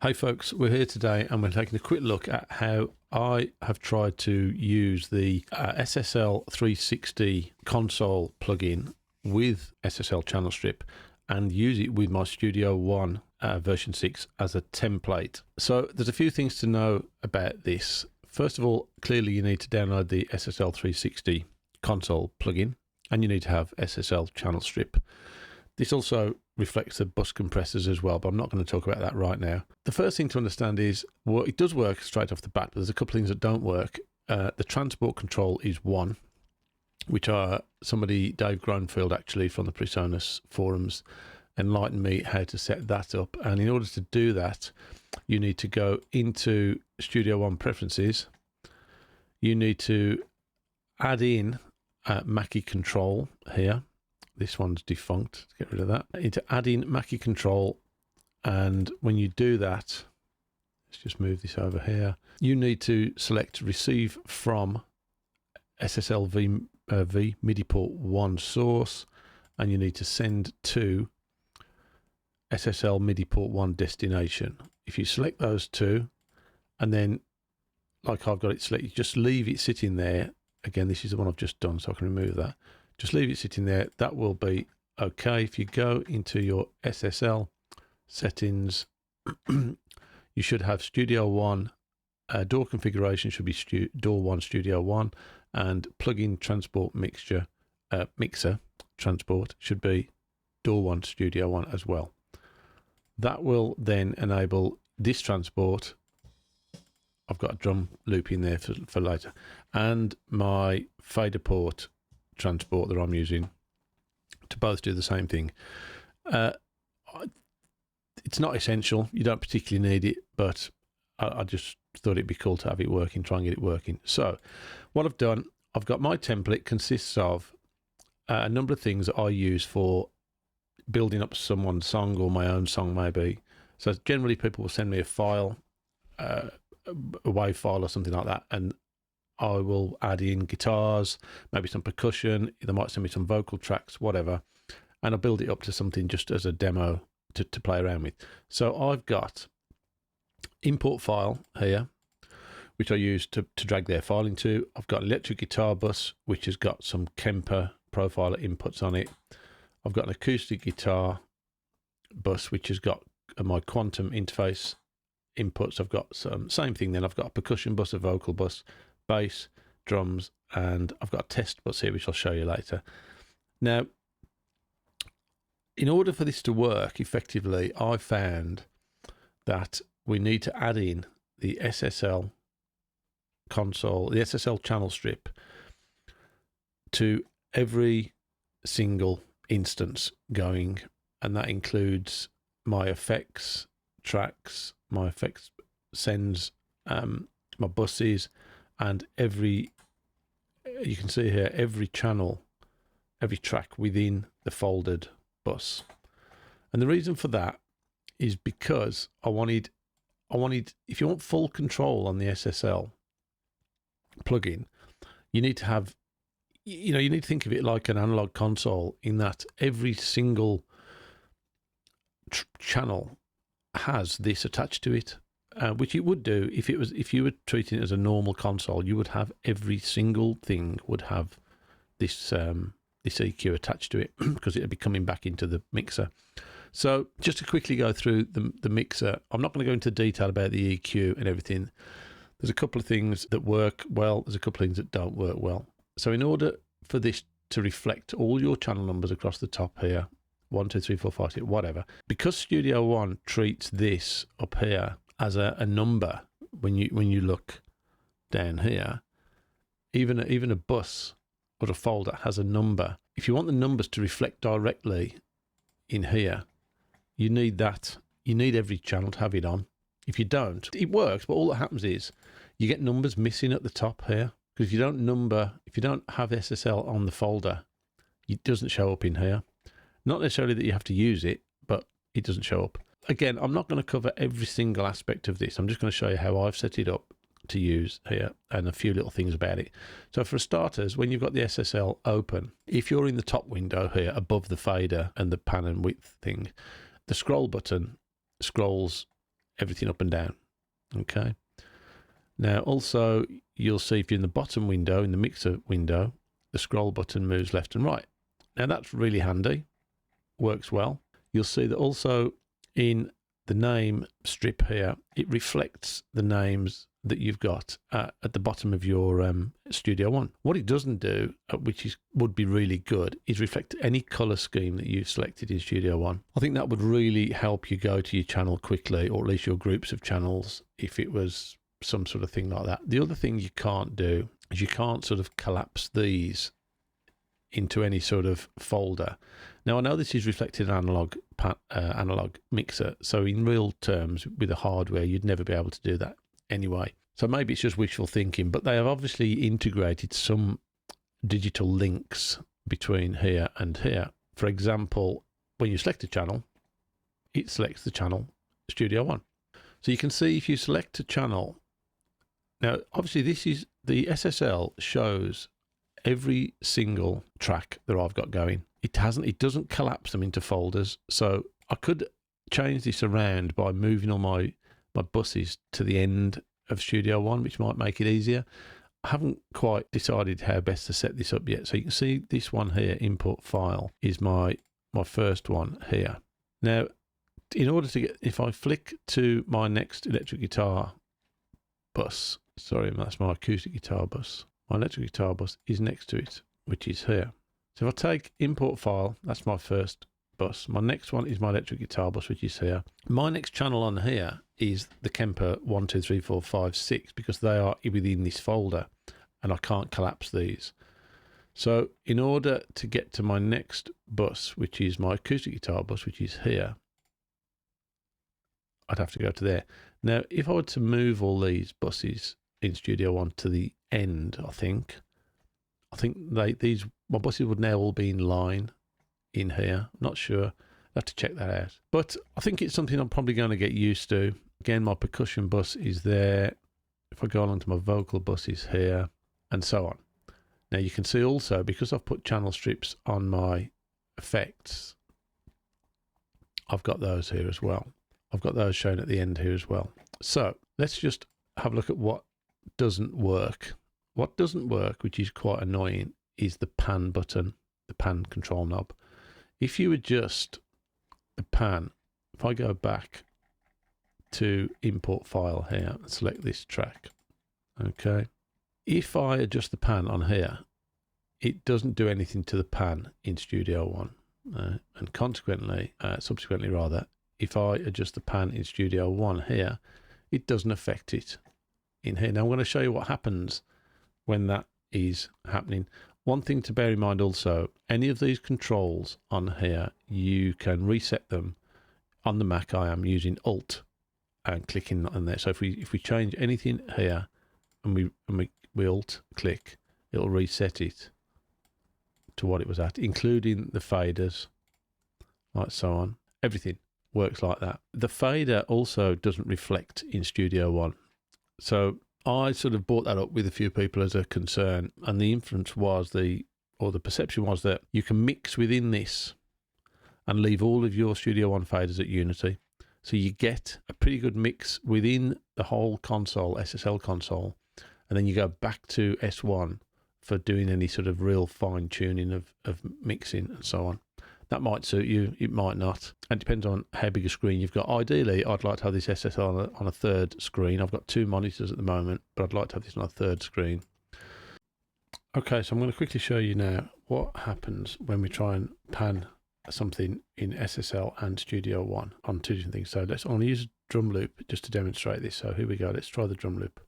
Hey folks, we're here today and we're taking a quick look at how I have tried to use the SSL 360 console plugin with SSL channel strip and use it with my Studio One version 6 as a template. So there's a few things to know about this. First of all, clearly you need to download the SSL 360 console plugin and you need to have SSL channel strip. This also reflects the bus compressors as well, but I'm not going to talk about that right now. The first thing to understand is, well, it does work straight off the bat, but there's a couple of things that don't work. The transport control is one, which somebody, Dave Groenfield, actually from the Presonus forums, enlightened me how to set that up. And in order to do that, you need to go into Studio One preferences. You need to add in Mackie control here. This one's defunct. Let's get rid of that. Into add in Mackie control, and when you do that, let's just move this over here. You need to select receive from SSL v MIDI port 1 source, and you need to send to SSL MIDI port 1 destination. If you select those two, and then like I've got it selected, just leave it sitting there. Again, this is the one I've just done, so I can remove that. Just leave it sitting there. That will be okay. If you go into your SSL settings, you should have Studio One. Door configuration should be Door One Studio One, and plugin transport mixer transport should be Door One Studio One as well. That will then enable this transport. I've got a drum loop in there for later, and my fader port transport that I'm using to both do the same thing. It's not essential. You don't particularly need it, but I just thought it'd be cool to have it working, try and get it working. So what I've done, I've got my template consists of a number of things that I use for building up someone's song or my own song maybe. So generally people will send me a file, a WAV file or something like that, and I will add in guitars, maybe some percussion. They might send me some vocal tracks, whatever, and I'll build it up to something just as a demo to play around with. So I've got import file here, which I use to drag their file into. I've got electric guitar bus, which has got some Kemper profiler inputs on it. I've got an acoustic guitar bus, which has got my quantum interface inputs. I've got some same thing then. I've got a percussion bus, a vocal bus, bass, drums, and I've got a test bus here, which I'll show you later. Now, in order for this to work effectively, I found that we need to add in the SSL console, the SSL channel strip to every single instance going, and that includes my effects tracks, my effects sends, my buses, and you can see here, every channel, every track within the folded bus. And the reason for that is because I wanted, if you want full control on the SSL plugin, you need to have, you need to think of it like an analog console, in that every single channel has this attached to it. Which it would do if you were treating it as a normal console. You would have every single thing would have this this EQ attached to it because it would be coming back into the mixer. So just to quickly go through the mixer, I'm not going to go into detail about the EQ and everything. There's a couple of things that work well. There's a couple of things that don't work well. So in order for this to reflect all your channel numbers across the top here, 1, 2, 3, 4, 5, 6, whatever, because Studio One treats this up here as a number, when you look down here, even a bus or a folder has a number. If you want the numbers to reflect directly in here, you need that. You need every channel to have it on. If you don't, it works, but all that happens is you get numbers missing at the top here, because if you don't have SSL on the folder, it doesn't show up in here. Not necessarily that you have to use it, but it doesn't show up. Again, I'm not going to cover every single aspect of this. I'm just going to show you how I've set it up to use here and a few little things about it. So for starters, when you've got the SSL open, if you're in the top window here above the fader and the pan and width thing, the scroll button scrolls everything up and down. Okay. Now, also, you'll see if you're in the bottom window, in the mixer window, the scroll button moves left and right. Now, that's really handy. Works well. You'll see that also in the name strip here, it reflects the names that you've got at the bottom of your Studio One. What it doesn't do, would be really good, is reflect any color scheme that you've selected in Studio One. I think that would really help you go to your channel quickly, or at least your groups of channels, if it was some sort of thing like that. The other thing you can't do is you can't sort of collapse these into any sort of folder. Now, I know this is reflected analog mixer, so in real terms with the hardware, you'd never be able to do that anyway. So maybe it's just wishful thinking, but they have obviously integrated some digital links between here and here. For example, when you select a channel, it selects the channel Studio One. So you can see if you select a channel, now obviously this is the SSL shows every single track that I've got going. It doesn't collapse them into folders. So I could change this around by moving all my buses to the end of Studio One, which might make it easier. I haven't quite decided how best to set this up yet. So you can see this one here, import file, is my first one here. Now, in order to get, if I flick to my next electric guitar bus, sorry, that's my acoustic guitar bus. My electric guitar bus is next to it, which is here. So if I take import file, that's my first bus. My next one is my electric guitar bus, which is here. My next channel on here is the Kemper 1, 2, 3, 4, 5, 6, because they are within this folder and I can't collapse these. So in order to get to my next bus, which is my acoustic guitar bus, which is here, I'd have to go to there. Now, if I were to move all these buses in Studio One to the end, I think my buses would now all be in line in here. I'm not sure. I have to check that out. But I think it's something I'm probably going to get used to. Again, my percussion bus is there. If I go along to my vocal bus is here, and so on. Now you can see also, because I've put channel strips on my effects, I've got those here as well. I've got those shown at the end here as well. So let's just have a look at what doesn't work. What doesn't work, which is quite annoying, is the pan button, the pan control knob. If you adjust the pan, if I go back to import file here and select this track, okay, if I adjust the pan on here, it doesn't do anything to the pan in Studio One, and consequently, subsequently rather, if I adjust the pan in Studio One here, it doesn't affect it in here. Now I'm going to show you what happens when that is happening. One thing to bear in mind also, any of these controls on here, you can reset them. On the Mac, I am using Alt and clicking on there. So if we change anything here and we Alt click, it'll reset it to what it was at, including the faders, like so on. Everything works like that. The fader also doesn't reflect in Studio One. So I sort of brought that up with a few people as a concern, and the inference was the perception was that you can mix within this and leave all of your Studio One faders at Unity. So you get a pretty good mix within the whole console, SSL console, and then you go back to S1 for doing any sort of real fine tuning of mixing and so on. That might suit you, it might not. It depends on how big a screen you've got. Ideally, I'd like to have this SSL on a third screen. I've got 2 monitors at the moment, but I'd like to have this on a third screen. Okay, so I'm going to quickly show you now what happens when we try and pan something in SSL and Studio One on 2 different things. So I'm going to use a drum loop just to demonstrate this. So here we go. Let's try the drum loop.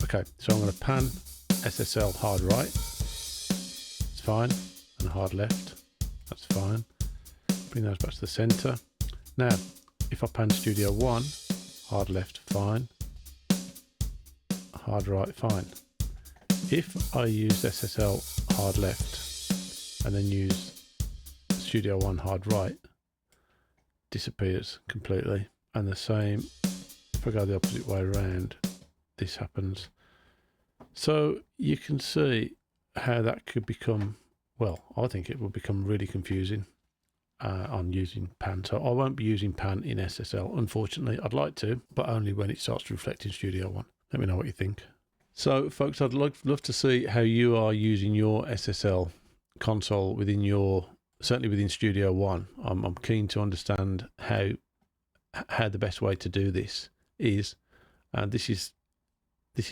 Okay, so I'm going to pan SSL hard right. It's fine. And hard left, that's fine. Bring those back to the center. Now, if I pan Studio One, hard left, fine. Hard right, fine. If I use SSL hard left and then use Studio One hard right, disappears completely. And the same, if I go the opposite way around, this happens. So you can see how that could become, well, I think it will become really confusing. on using PAN. So I won't be using PAN in SSL, unfortunately. I'd like to, but only when it starts to reflect in Studio One. Let me know what you think. So, folks, I'd love to see how you are using your SSL console certainly within Studio One. I'm keen to understand how the best way to do this is. And this is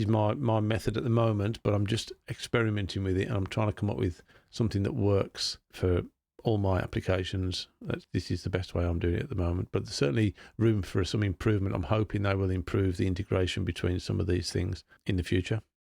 my method at the moment, but I'm just experimenting with it, and I'm trying to come up with something that works for all my applications. This is the best way I'm doing it at the moment, but there's certainly room for some improvement. I'm hoping they will improve the integration between some of these things in the future.